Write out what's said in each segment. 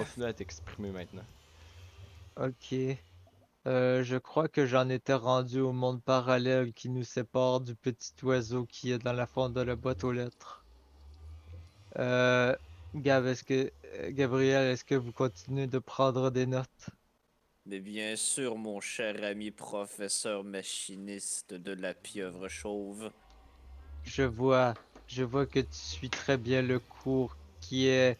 continuer à t'exprimer maintenant. Ok. Je crois que j'en étais rendu au monde parallèle qui nous sépare du petit oiseau qui est dans la fond de la boîte aux lettres. Euh, Gabriel, est-ce que vous continuez de prendre des notes? Mais bien sûr, mon cher ami professeur machiniste de la pieuvre chauve. Je vois, je vois que tu suis très bien le cours qui est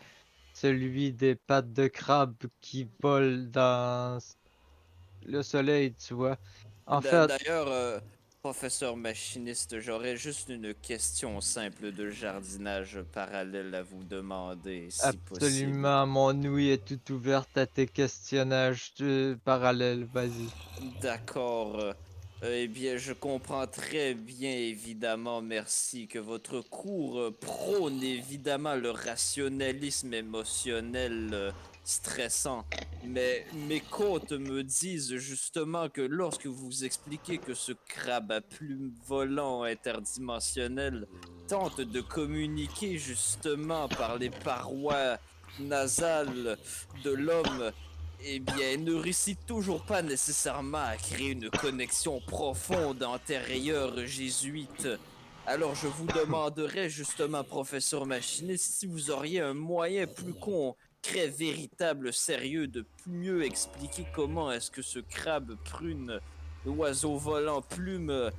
celui des pattes de crabe qui volent dans le soleil, tu vois. En fait, D'ailleurs, professeur machiniste, j'aurais juste une question simple de jardinage parallèle à vous demander, si possible. absolument, mon ouïe est toute ouverte à tes questionnages parallèles. Vas-y. D'accord. Eh bien, je comprends très bien, évidemment, merci, que votre cours prône évidemment le rationalisme émotionnel stressant. Mais mes côtes me disent justement que lorsque vous expliquez que ce crabe à plumes volant interdimensionnel tente de communiquer justement par les parois nasales de l'homme, eh bien, ne réussit toujours pas nécessairement à créer une connexion profonde antérieure jésuite. Alors, je vous demanderais justement, professeur machiniste, si vous auriez un moyen plus concret, véritable, sérieux de mieux expliquer comment est-ce que ce crabe prune, oiseau volant plume,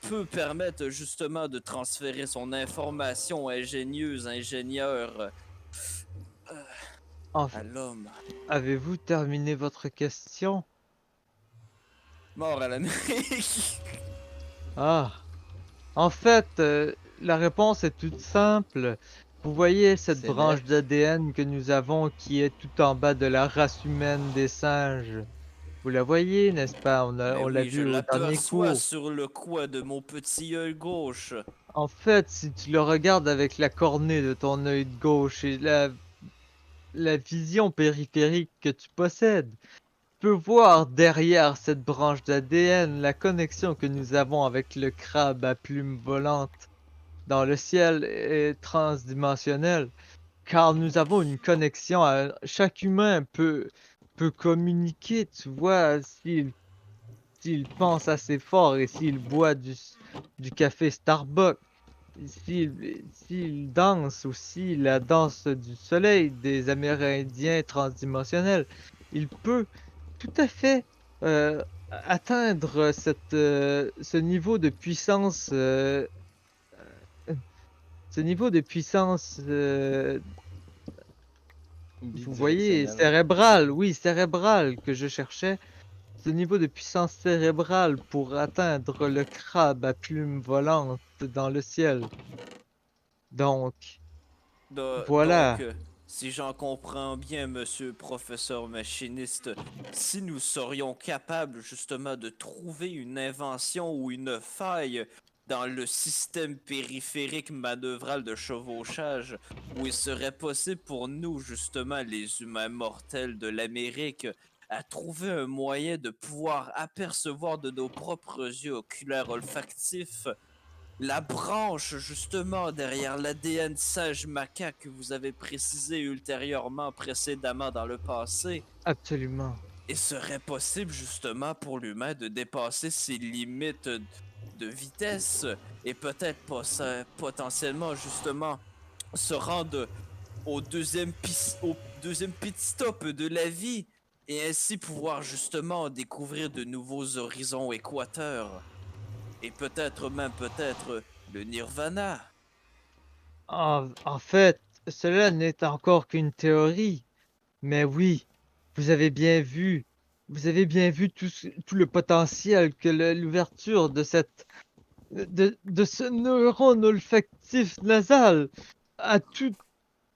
peut permettre justement de transférer son information ingénieuse, ingénieur, En- à l'homme. Avez-vous terminé votre question? Mort à l'Amérique. Ah, en fait, la réponse est toute simple. Vous voyez cette C'est laid. branche d'ADN que nous avons qui est tout en bas de la race humaine des singes. Vous la voyez, n'est-ce pas? Mais On l'a oui, je vu au dernier l'aperçois cours. sur le coin de mon petit œil gauche. En fait, si tu le regardes avec la cornée de ton œil gauche et la vision périphérique que tu possèdes, peux voir derrière cette branche d'ADN la connexion que nous avons avec le crabe à plumes volantes dans le ciel est transdimensionnelle, car nous avons une connexion chaque humain peut communiquer, tu vois, s'il pense assez fort et s'il boit du café Starbucks, s'il danse aussi la danse du soleil des Amérindiens transdimensionnels, il peut tout à fait atteindre ce niveau de puissance, ce niveau de puissance, vous voyez, Bidirectionnel. cérébrale, oui, cérébrale que je cherchais, ce niveau de puissance cérébrale pour atteindre le crabe à plumes volantes dans le ciel. Donc, Donc, voilà. si j'en comprends bien, monsieur professeur machiniste, si nous serions capables justement de trouver une invention ou une faille dans le système périphérique manœuvral de chevauchage, où il serait possible pour nous, justement, les humains mortels de l'Amérique, à trouver un moyen de pouvoir apercevoir de nos propres yeux oculaires olfactifs la branche, justement, derrière l'ADN sage macaque que vous avez précisé ultérieurement, précédemment dans le passé, Absolument. et serait possible, justement, pour l'humain de dépasser ses limites de vitesse et peut-être potentiellement, justement, se rendre au deuxième pit stop de la vie et ainsi pouvoir, justement, découvrir de nouveaux horizons équateurs et peut-être même, peut-être, le nirvana. En fait, cela n'est encore qu'une théorie. Mais oui, vous avez bien vu, vous avez bien vu tout le potentiel que l'ouverture de ce neurone olfactif nasal a tout.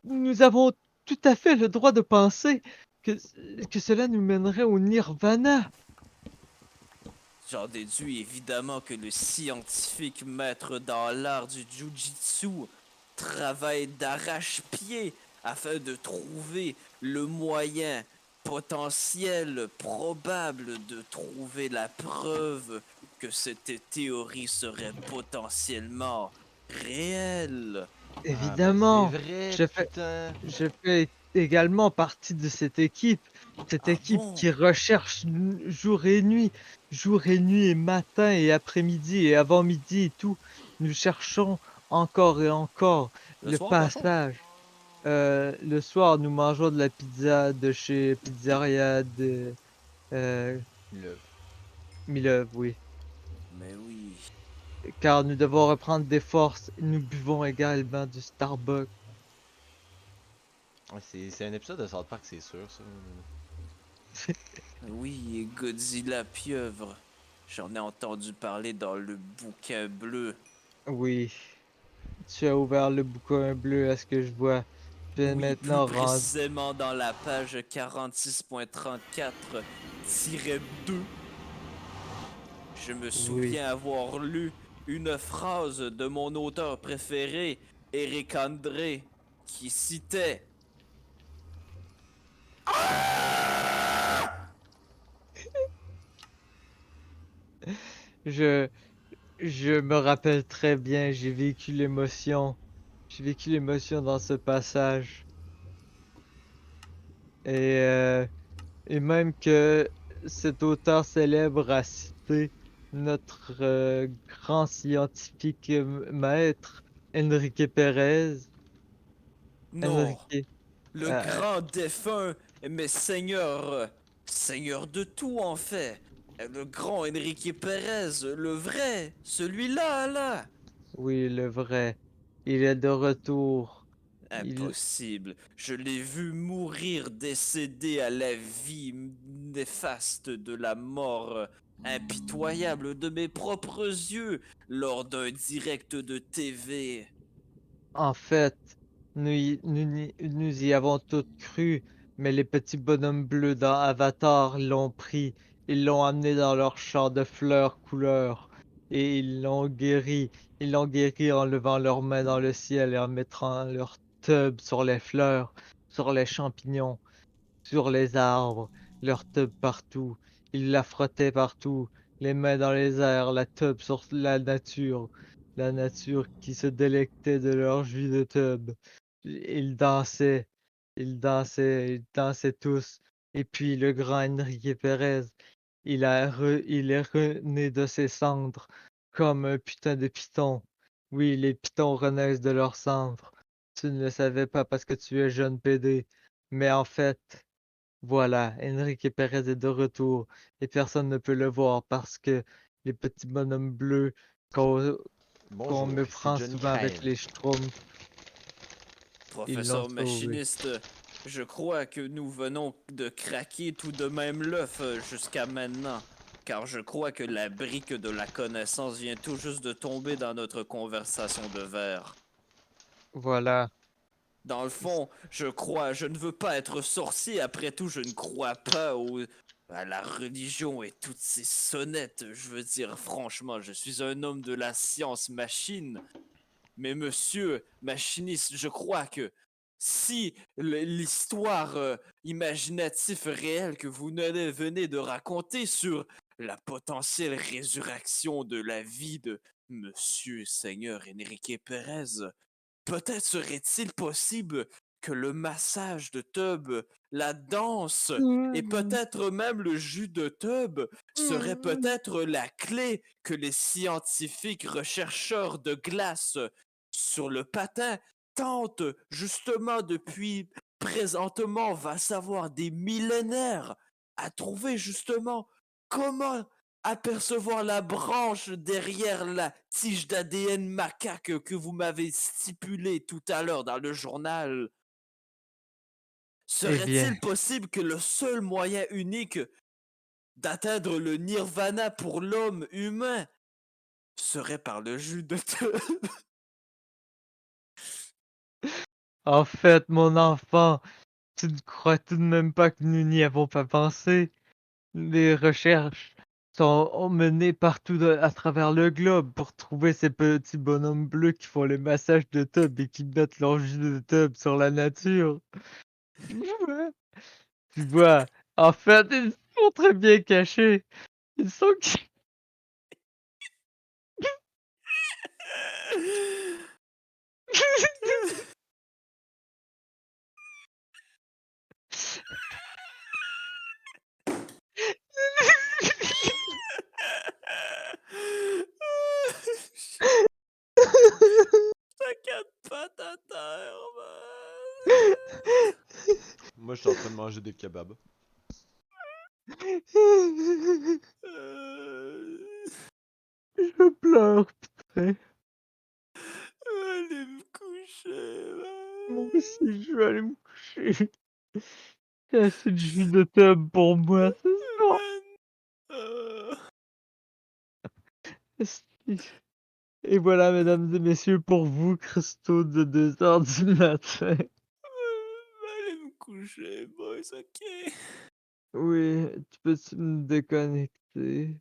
Nous avons tout à fait le droit de penser que, que cela nous mènerait au nirvana. J'en déduis évidemment que le scientifique maître dans l'art du Jiu-Jitsu travaille d'arrache-pied afin de trouver le moyen potentiel, probable de trouver la preuve que cette théorie serait potentiellement réelle. Ah ben c'est Évidemment, vrai, je fais, putain. je fais également partie de cette équipe. Cette Ah équipe bon? qui recherche jour et nuit et matin et après-midi et avant-midi et tout. Nous cherchons encore et encore Le le soir, cochon? passage. Le soir, nous mangeons de la pizza de chez Pizzeria de euh, Le... Mileuve, oui. Mais oui. Car nous devons reprendre des forces. Nous buvons également du Starbucks. Ouais, c'est un épisode de South Park, c'est sûr, ça. Oui, et Godzilla pieuvre. J'en ai entendu parler dans le bouquin bleu. Oui, tu as ouvert le bouquin bleu à ce que je vois. Tu es Oui, plus maintenant rendu. précisément dans la page 46.34-2. Je me Oui. souviens avoir lu une phrase de mon auteur préféré, Eric André, qui citait Je, je me rappelle très bien, j'ai vécu l'émotion. J'ai vécu l'émotion dans ce passage. Et, euh, et même que cet auteur célèbre a cité notre grand scientifique maître, Enrique Pérez. non, Enrique. le euh, grand défunt, mais seigneur, seigneur de tout en fait. Le grand Enrique Pérez, le vrai, celui-là, là. oui, le vrai. Il est de retour. Il, Impossible. Je l'ai vu mourir décédé à la vie néfaste de la mort impitoyable de mes propres yeux lors d'un direct de TV. En fait, nous y avons tous cru, mais les petits bonhommes bleus dans Avatar l'ont pris. Ils l'ont amené dans leur champ de fleurs couleurs et ils l'ont guéri. Ils l'ont guéri en levant leurs mains dans le ciel et en mettant leur tube sur les fleurs, sur les champignons, sur les arbres, leur tube partout. Ils la frottaient partout, les mains dans les airs, la tube sur la nature qui se délectait de leur jus de tube. Ils dansaient, ils dansaient tous. Et puis le grand Enrique Pérez, il est rené de ses cendres, comme un putain de python. Oui, les pythons renaissent de leurs cendres. Tu ne le savais pas parce que tu es jeune PD. Mais en fait, voilà, Enrique Pérez est de retour et personne ne peut le voir parce que les petits bonhommes bleus qu'on qu'on Bonjour, me ici prend Johnny souvent avec Crème. les Schtroumpfs, ils l'ont Professeur sauvé. machiniste, je crois que nous venons de craquer tout de même l'œuf jusqu'à maintenant. Car je crois que la brique de la connaissance vient tout juste de tomber dans notre conversation de verre. Voilà. Dans le fond, je ne veux pas être sorcier, après tout, je ne crois pas à la religion et toutes ces sonnettes. Je veux dire, franchement, je suis un homme de la science machine. Mais monsieur machiniste, je crois que si l'histoire imaginative réelle que vous venez de raconter sur la potentielle résurrection de la vie de monsieur Seigneur Enrique Pérez, peut-être serait-il possible que le massage de tub, la danse et peut-être même le jus de tub serait peut-être la clé que les scientifiques rechercheurs de glace sur le patin tentent justement depuis présentement, va savoir des millénaires, à trouver justement comment apercevoir la branche derrière la tige d'ADN macaque que vous m'avez stipulé tout à l'heure dans le journal. Eh Serait-il bien, possible que le seul moyen unique d'atteindre le nirvana pour l'homme humain serait par le jus de en fait, mon enfant, tu ne crois tout de même pas que nous n'y avons pas pensé? Les recherches sont menées partout à travers le globe pour trouver ces petits bonhommes bleus qui font les massages de tub et qui mettent leur jus de tub sur la nature. Ouais. Tu vois, en fait, ils sont très bien cachés. Ils sont... Moi, je suis en train de manger des kebabs. Je pleure, putain. Allez me coucher. Moi aussi, je vais aller me coucher. J'ai assez de jus de tub pour moi ce soir. Esti. Et voilà, mesdames et messieurs, pour vous, Christo de 2 heures du matin. Allez me coucher, boys, ok? Oui, tu peux-tu me déconnecter?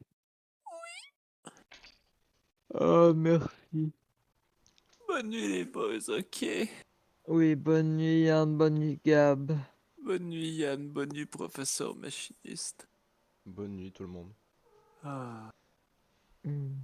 Oh, merci. Bonne nuit, les boys, ok? Oui, bonne nuit, Yann, bonne nuit, Gab. Bonne nuit, Yann. Bonne nuit, professeur machiniste. Bonne nuit tout le monde. Ah. Hmm.